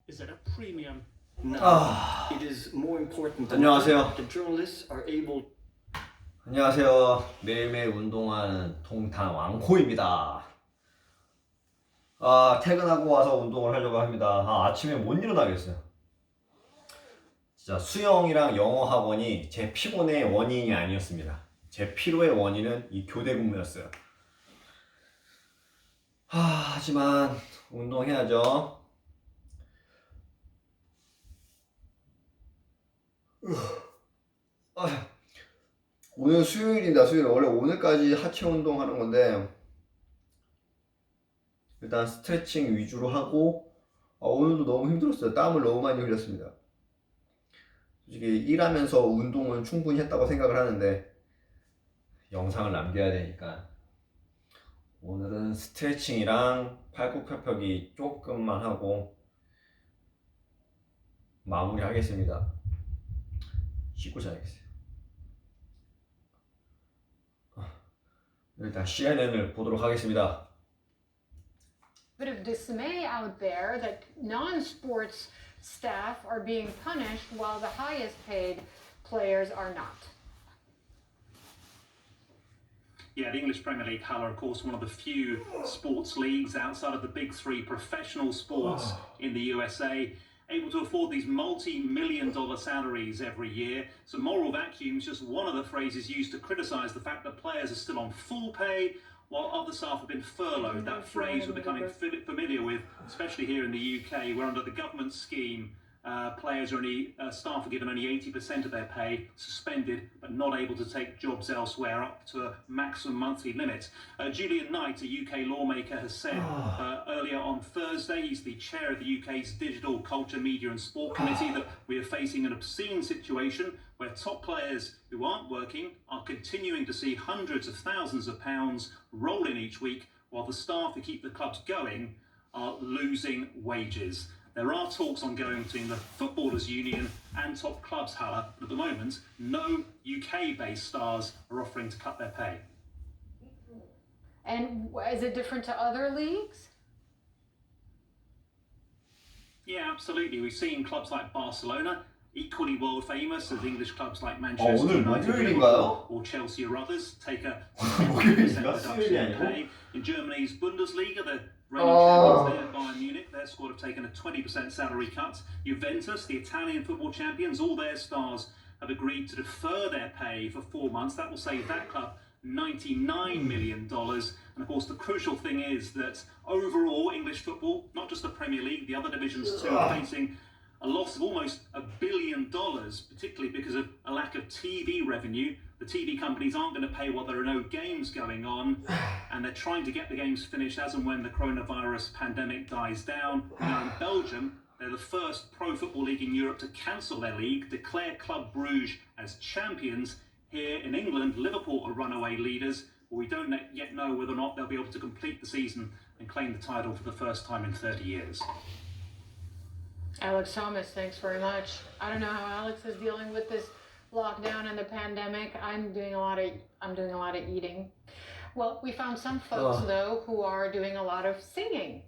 Is it a premium? No, it is more important 안녕하세요. the journalists are able. 안녕하세요. 매일매일 운동하는 동탄 왕코입니다. 퇴근하고 와서 운동을 하려고 합니다. 아침에 못 일어나겠어요. 진짜 수영이랑 영어 학원이 제 피곤의 원인이 아니었습니다. 제 피로의 원인은 이 교대 근무였어요. 하지만 운동해야죠. 오늘 수요일입니다. 수요일. 원래 오늘까지 하체 운동 하는 건데 일단 스트레칭 위주로 하고 오늘도 너무 힘들었어요. 땀을 너무 많이 흘렸습니다. 솔직히 일하면서 운동은 충분히 했다고 생각을 하는데 영상을 남겨야 되니까 오늘은 스트레칭이랑 팔굽혀펴기 조금만 하고 마무리 하겠습니다. 씻고 자야겠어요. 일단 CNN을 보도록 하겠습니다. Bit of dismay out there that non-sports staff are being punished while the highest paid players are not. Yeah, the English Premier League, Hala, of course, one of the few sports leagues outside of the big three professional sports in the USA, able to afford these multi-million-dollar salaries every year. So moral vacuum is just one of the phrases used to criticise the fact that players are still on full pay while other staff have been furloughed. That phrase we're becoming familiar with, especially here in the UK, where under the government scheme, staff are given only 80% of their pay, suspended, but not able to take jobs elsewhere, up to a maximum monthly limit. Julian Knight, a UK lawmaker, has said earlier on Thursday, he's the chair of the UK's Digital Culture, Media and Sport Committee, that we are facing an obscene situation where top players who aren't working are continuing to see hundreds of thousands of pounds roll in each week, while the staff who keep the clubs going are losing wages. There are talks ongoing between the Footballers' Union and top clubs, Hala, but at the moment, no UK-based stars are offering to cut their pay. And is it different to other leagues? Yeah, absolutely. We've seen clubs like Barcelona, equally world famous as English clubs like Manchester United or Chelsea or others, take a 10% reduction in pay. In Germany's Bundesliga, the reigning champions there, Bayern Munich, their squad have taken a 20% salary cut. Juventus, the Italian football champions, all their stars have agreed to defer their pay for 4 months. That will save that club $99 million. And of course, the crucial thing is that overall English football, not just the Premier League, the other divisions too, are facing a loss of almost $1 billion, particularly because of a lack of TV revenue. The TV companies aren't going to pay while there are no games going on, and they're trying to get the games finished as and when the coronavirus pandemic dies down. Now in Belgium, they're the first pro football league in Europe to cancel their league, declare Club Bruges as champions. Here in England, Liverpool are runaway leaders. We don't yet know whether or not they'll be able to complete the season and claim the title for the first time in 30 years. Alex Thomas, thanks very much. I don't know how Alex is dealing with this lockdown and the pandemic. I'm doing a lot of eating. Well, we found some folks though who are doing a lot of singing.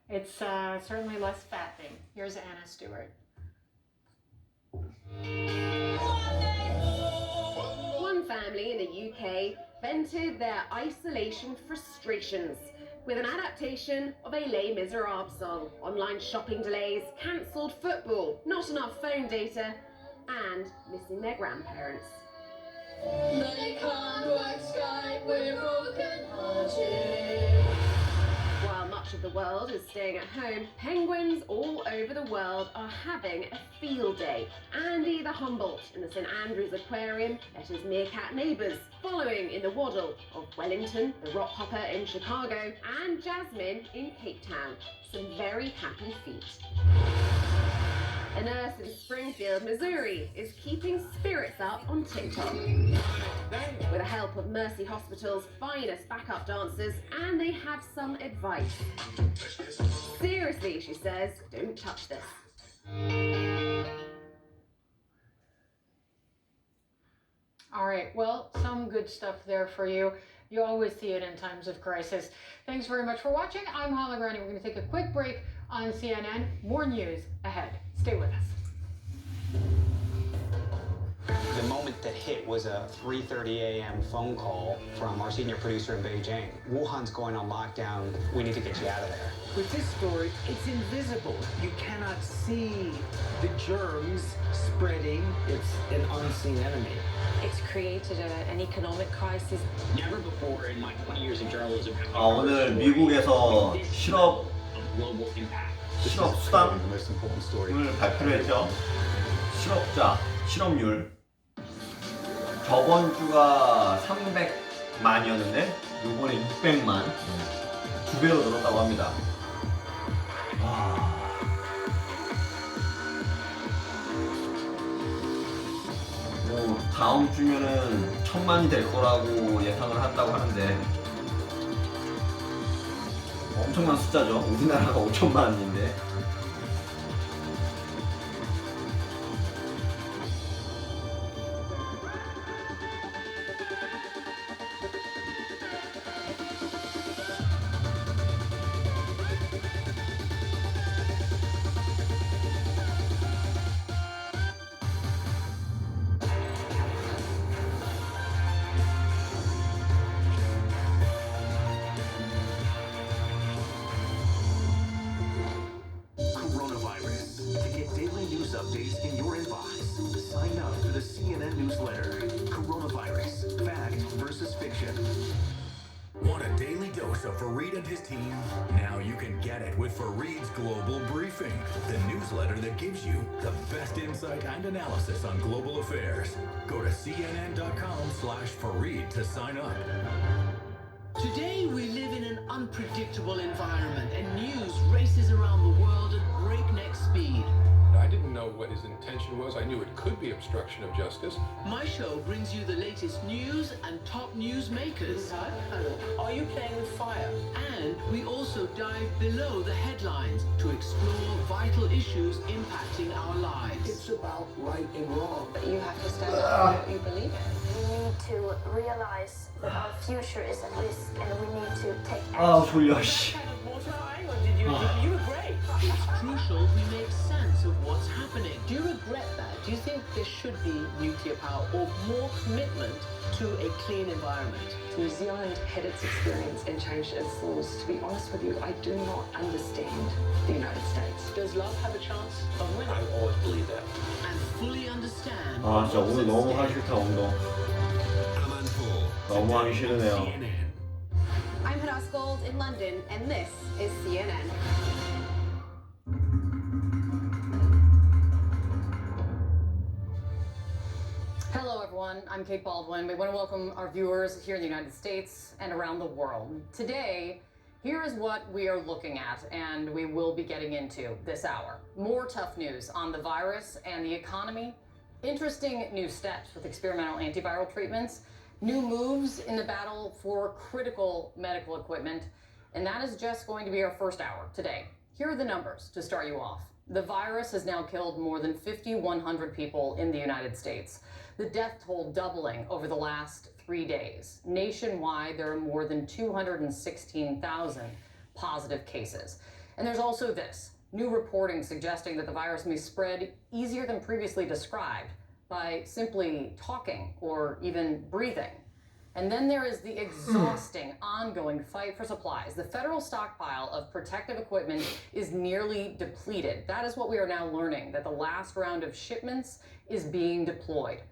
It's certainly less fattening. Here's Anna Stewart. One family in the UK vented their isolation frustrations with an adaptation of a Les Miserables song. Online shopping delays, cancelled football, not enough phone data, and missing their grandparents. They can't work Skype, we're broken-hearted. While much of the world is staying at home, penguins all over the world are having a field day. Andy the Humboldt in the St Andrews Aquarium let his meerkat neighbours, following in the waddle of Wellington, the Rockhopper in Chicago, and Jasmine in Cape Town. Some very happy feet. A nurse in Springfield, Missouri is keeping spirits up on TikTok. With the help of Mercy Hospital's finest backup dancers, and they have some advice. Seriously, she says, don't touch this. All right, well, some good stuff there for you. You always see it in times of crisis. Thanks very much for watching. I'm Hala Grani. We're going to take a quick break. on CNN. More news ahead. Stay with us. The moment that hit was a 3:30 a.m. phone call from our senior producer in Beijing. Wuhan's going on lockdown. We need to get you out of there. With this story, it's invisible. You cannot see the germs spreading. It's an unseen enemy. It's created an economic crisis. Never before in my 20 years in journalism have I 오늘 미국에서 실업 수당을 발표를 했죠. 실업자 실업률 저번 주가 300만이었는데 이번에 600만, 2배로 늘었다고 합니다. 뭐 다음 주면은 1000만이 될 거라고 예상을 한다고 하는데 엄청난 숫자죠. 우리나라가 5천만인데. Updates in your inbox. Sign up for the CNN newsletter. Coronavirus, fact versus fiction. Want a daily dose of Fareed and his team? Now you can get it with Fareed's Global Briefing, the newsletter that gives you the best insight and analysis on global affairs. Go to cnn.com/Fareed to sign up. Today we live in an unpredictable environment and news races around the world at breakneck speed. I didn't know what his intention was. I knew it could be obstruction of justice. My show brings you the latest news and top news makers. Are you playing with fire? And we also dive below the headlines to explore vital issues impacting our lives. It's about right and wrong. But you have to stand up for what you believe in. We need to realize that our future is at risk and we need to take action. 아 졸려 씨. You were great. It's crucial we make sense of what's happening. Do you regret that? Do you think there should be nuclear power or more commitment to a clean environment? New Zealand had its experience and changed its laws. To be honest with you, I do not understand the United States. Does love have a chance of winning? I always believe that. And fully understand. 아 진짜 오늘 너무 하기 싫다 운동. 너무 하기 싫으네요. I'm Hadas Gold in London, and this is CNN. Hello, everyone. I'm Kate Baldwin. We want to welcome our viewers here in the United States and around the world. Today, here is what we are looking at, and we will be getting into this hour. More tough news on the virus and the economy, interesting new steps with experimental antiviral treatments, new moves in the battle for critical medical equipment, and that is just going to be our first hour today. Here are the numbers to start you off. The virus has now killed more than 5,100 people in the United States. The death toll doubling over the last 3 days. Nationwide, there are more than 216,000 positive cases. And there's also this new reporting suggesting that the virus may spread easier than previously described by simply talking or even breathing. And then there is the exhausting, ongoing fight for supplies. The federal stockpile of protective equipment is nearly depleted. That is what we are now learning, that the last round of shipments is being deployed.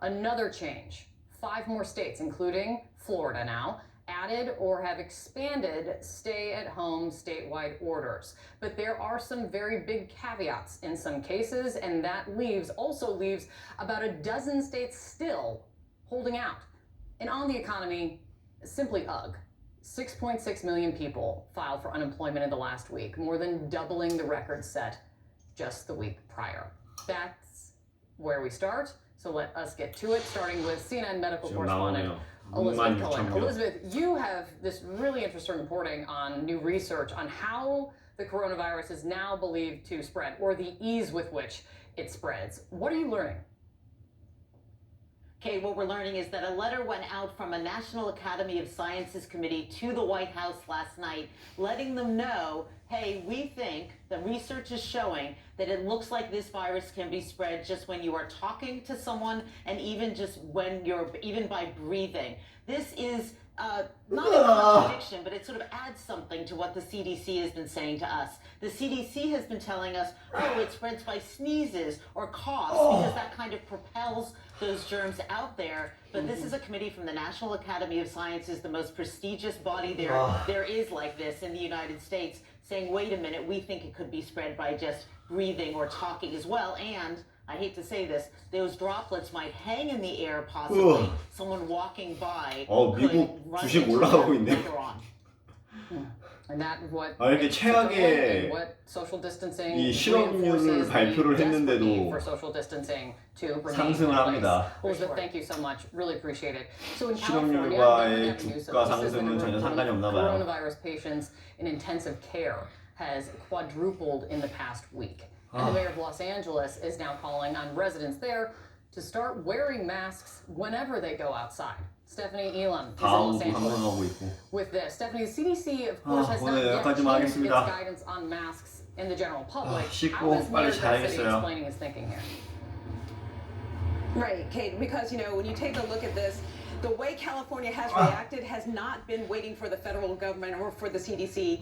Another change, 5 more states, including Florida now, added or have expanded stay-at-home statewide orders. But there are some very big caveats in some cases, and that also leaves about a dozen states still holding out. And on the economy, simply ugh. 6.6 million people filed for unemployment in the last week, more than doubling the record set just the week prior. That's where we start. So let us get to it, starting with CNN medical correspondent Elizabeth Cohen. Elizabeth, you have this really interesting reporting on new research on how the coronavirus is now believed to spread, or the ease with which it spreads. What are you learning? Okay, what we're learning is that a letter went out from a National Academy of Sciences committee to the White House last night, letting them know, hey, we think the research is showing that it looks like this virus can be spread just when you are talking to someone and even just when you're, even by breathing. This is not a contradiction, but it sort of adds something to what the CDC has been saying to us. The CDC has been telling us, oh, it spreads by sneezes or coughs because that kind of propels those germs out there. But this is a committee from the National Academy of Sciences, the most prestigious body there is like this in the United States, saying, wait a minute, we think it could be spread by just breathing or talking as well. And I hate to say this, those droplets might hang in the air possibly. Someone walking by 미국 주식 올라가고 있네. And that what 이렇게 최악의 what social distancing 이 실업률을 발표를 했는데도 for social distancing to 상승을 합니다. Elizabeth, thank you so much. Really appreciate it. So in 실업률과의 주가 상승은 전혀 상관이 없나 봐요. Coronavirus patients in intensive care has quadrupled in the past week. And the mayor of Los Angeles is now calling on residents there to start wearing masks whenever they go outside. Stephanie Elam is in Los Angeles with this. Stephanie, the CDC, of course, has not yet changed its guidance on masks in the general public. How is Mayor Garcetti explaining his thinking here? Right, Kate, because, you know, when you take a look at this, the way California has reacted has not been waiting for the federal government or for the CDC